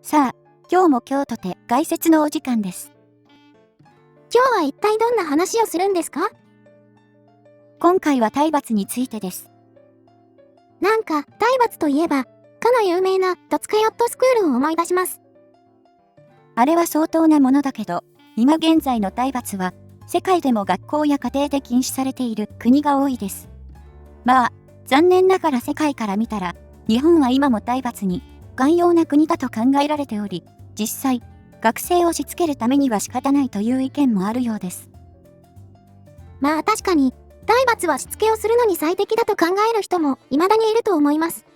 さあ、今日も今日とて概説のお時間です。今日は一体どんな話をするんですか？今回は体罰についてです。なんか、体罰といえば、かの有名な戸塚ヨットスクールを思い出します。あれは相当なものだけど、今現在の体罰は、世界でも学校や家庭で禁止されている国が多いです。まあ、残念ながら世界から見たら、日本は今も体罰に寛容な国だと考えられており、実際、学生をしつけるためには仕方ないという意見もあるようです。まあ確かに、体罰はしつけをするのに最適だと考える人も未だにいると思います。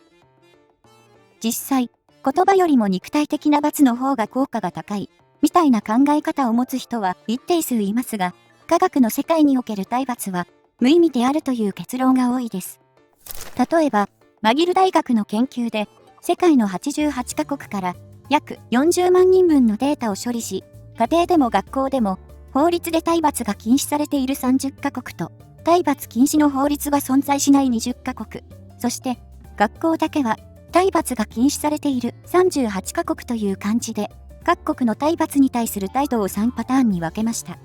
実際、言葉よりも肉体的な罰の方が効果が高い、みたいな考え方を持つ人は一定数いますが、科学の世界における体罰は無意味であるという結論が多いです。例えば、マギル大学の研究で、世界の88カ国から約40万人分のデータを処理し、家庭でも学校でも法律で体罰が禁止されている30カ国と、体罰禁止の法律が存在しない20カ国、そして学校だけは体罰が禁止されている38カ国という感じで、各国の体罰に対する態度を3パターンに分けました。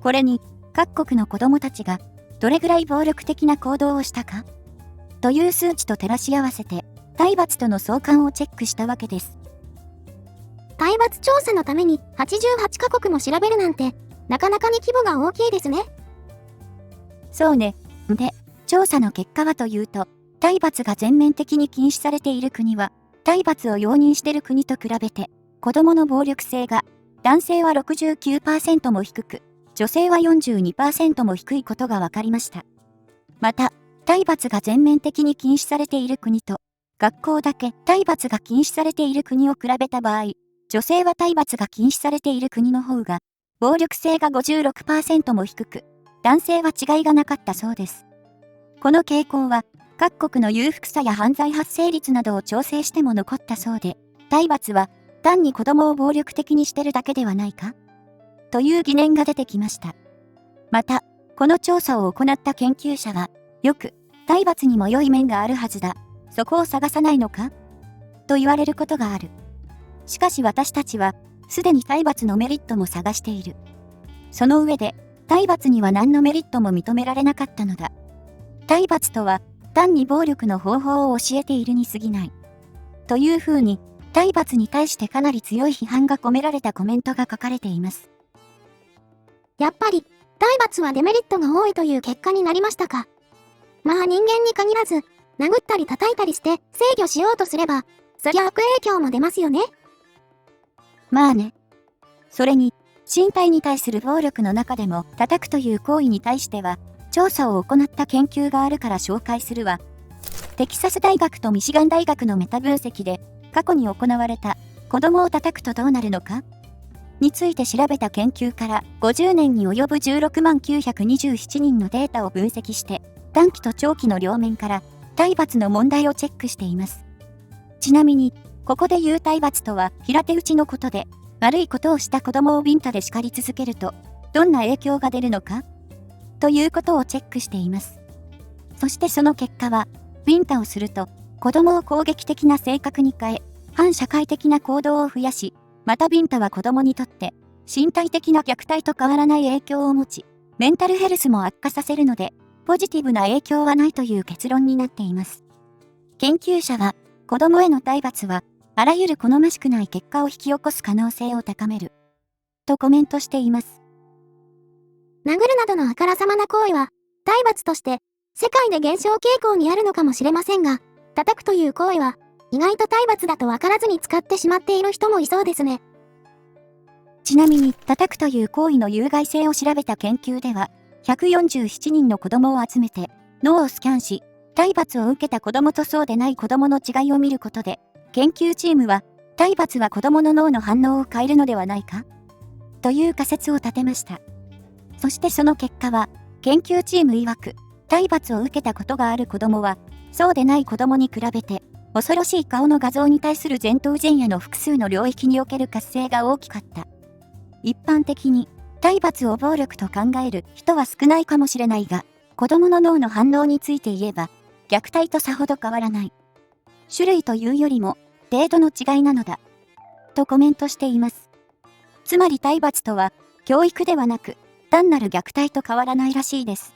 これに、各国の子供たちがどれぐらい暴力的な行動をしたかという数値と照らし合わせて、体罰との相関をチェックしたわけです。体罰調査のために88カ国も調べるなんて、なかなかに規模が大きいですね。そうね。で、調査の結果はというと、体罰が全面的に禁止されている国は、体罰を容認している国と比べて、子供の暴力性が、男性は 69% も低く、女性は 42% も低いことが分かりました。また、体罰が全面的に禁止されている国と、学校だけ体罰が禁止されている国を比べた場合、女性は体罰が禁止されている国の方が、暴力性が 56% も低く、男性は違いがなかったそうです。この傾向は、各国の裕福さや犯罪発生率などを調整しても残ったそうで、体罰は単に子供を暴力的にしてるだけではないかという疑念が出てきました。また、この調査を行った研究者は、よく、体罰にも良い面があるはずだ。そこを探さないのかと言われることがある。しかし私たちは、すでに体罰のメリットも探している。その上で、体罰には何のメリットも認められなかったのだ。体罰とは、単に暴力の方法を教えているに過ぎない。というふうに、体罰に対してかなり強い批判が込められたコメントが書かれています。やっぱり、体罰はデメリットが多いという結果になりましたか。まあ人間に限らず、殴ったり叩いたりして制御しようとすれば、そりゃ悪影響も出ますよね。まあね。それに、身体に対する暴力の中でも叩くという行為に対しては、調査を行った研究があるから紹介するわ。テキサス大学とミシガン大学のメタ分析で、過去に行われた、子供を叩くとどうなるのかについて調べた研究から50年に及ぶ16万927人のデータを分析して、短期と長期の両面から体罰の問題をチェックしています。ちなみに、ここで言う体罰とは平手打ちのことで、悪いことをした子供をビンタで叱り続けると、どんな影響が出るのかということをチェックしています。そしてその結果は、ビンタをすると、子供を攻撃的な性格に変え、反社会的な行動を増やし、またビンタは子供にとって、身体的な虐待と変わらない影響を持ち、メンタルヘルスも悪化させるので、ポジティブな影響はないという結論になっています。研究者は、子供への体罰は、あらゆる好ましくない結果を引き起こす可能性を高める。とコメントしています。殴るなどのあからさまな行為は、体罰として、世界で減少傾向にあるのかもしれませんが、叩くという行為は、意外と体罰だと分からずに使ってしまっている人もいそうですね。ちなみに、叩くという行為の有害性を調べた研究では、147人の子供を集めて、脳をスキャンし、体罰を受けた子供とそうでない子供の違いを見ることで、研究チームは、体罰は子供の脳の反応を変えるのではないかという仮説を立てました。そしてその結果は、研究チーム曰く、体罰を受けたことがある子供は、そうでない子供に比べて、恐ろしい顔の画像に対する前頭前野の複数の領域における活性が大きかった。一般的に、体罰を暴力と考える人は少ないかもしれないが、子供の脳の反応について言えば、虐待とさほど変わらない。種類というよりも、程度の違いなのだ。とコメントしています。つまり体罰とは、教育ではなく、単なる虐待と変わらないらしいです。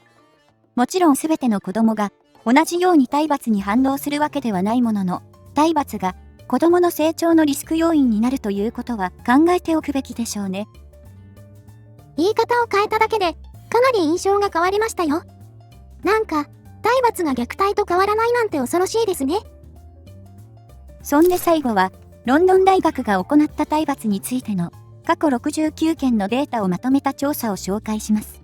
もちろんすべての子供が、同じように体罰に反応するわけではないものの、体罰が子供の成長のリスク要因になるということは考えておくべきでしょうね。言い方を変えただけで、かなり印象が変わりましたよ。なんか、体罰が虐待と変わらないなんて恐ろしいですね。そんで最後は、ロンドン大学が行った体罰についての過去69件のデータをまとめた調査を紹介します。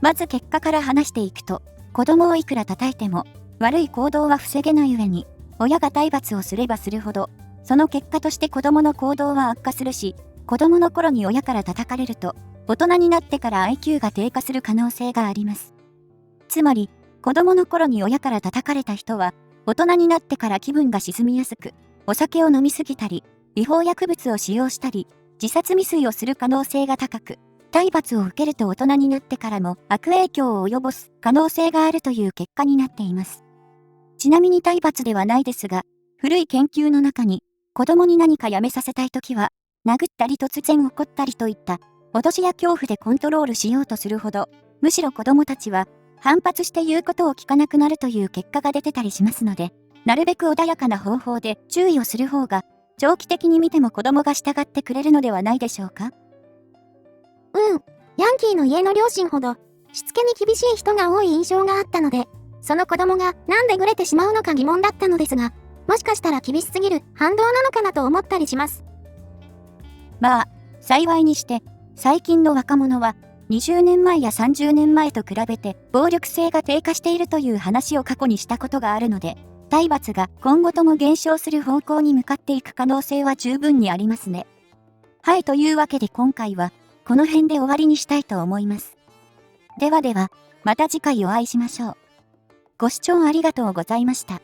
まず結果から話していくと、子供をいくら叩いても悪い行動は防げない上に、親が体罰をすればするほど、その結果として子供の行動は悪化するし、子供の頃に親から叩かれると、大人になってから IQ が低下する可能性があります。つまり、子供の頃に親から叩かれた人は、大人になってから気分が沈みやすく、お酒を飲みすぎたり、違法薬物を使用したり、自殺未遂をする可能性が高く、体罰を受けると大人になってからも悪影響を及ぼす可能性があるという結果になっています。ちなみに体罰ではないですが、古い研究の中に、子供に何かやめさせたいときは、殴ったり突然怒ったりといった、脅しや恐怖でコントロールしようとするほど、むしろ子供たちは、反発して言うことを聞かなくなるという結果が出てたりしますので、なるべく穏やかな方法で注意をする方が、長期的に見ても子供が従ってくれるのではないでしょうか。ヤンキーの家の両親ほど、しつけに厳しい人が多い印象があったので、その子供がなんでぐれてしまうのか疑問だったのですが、もしかしたら厳しすぎる反動なのかなと思ったりします。まあ、幸いにして、最近の若者は、20年前や30年前と比べて暴力性が低下しているという話を過去にしたことがあるので、体罰が今後とも減少する方向に向かっていく可能性は十分にありますね。はい、というわけで今回は、この辺で終わりにしたいと思います。ではでは、また次回お会いしましょう。ご視聴ありがとうございました。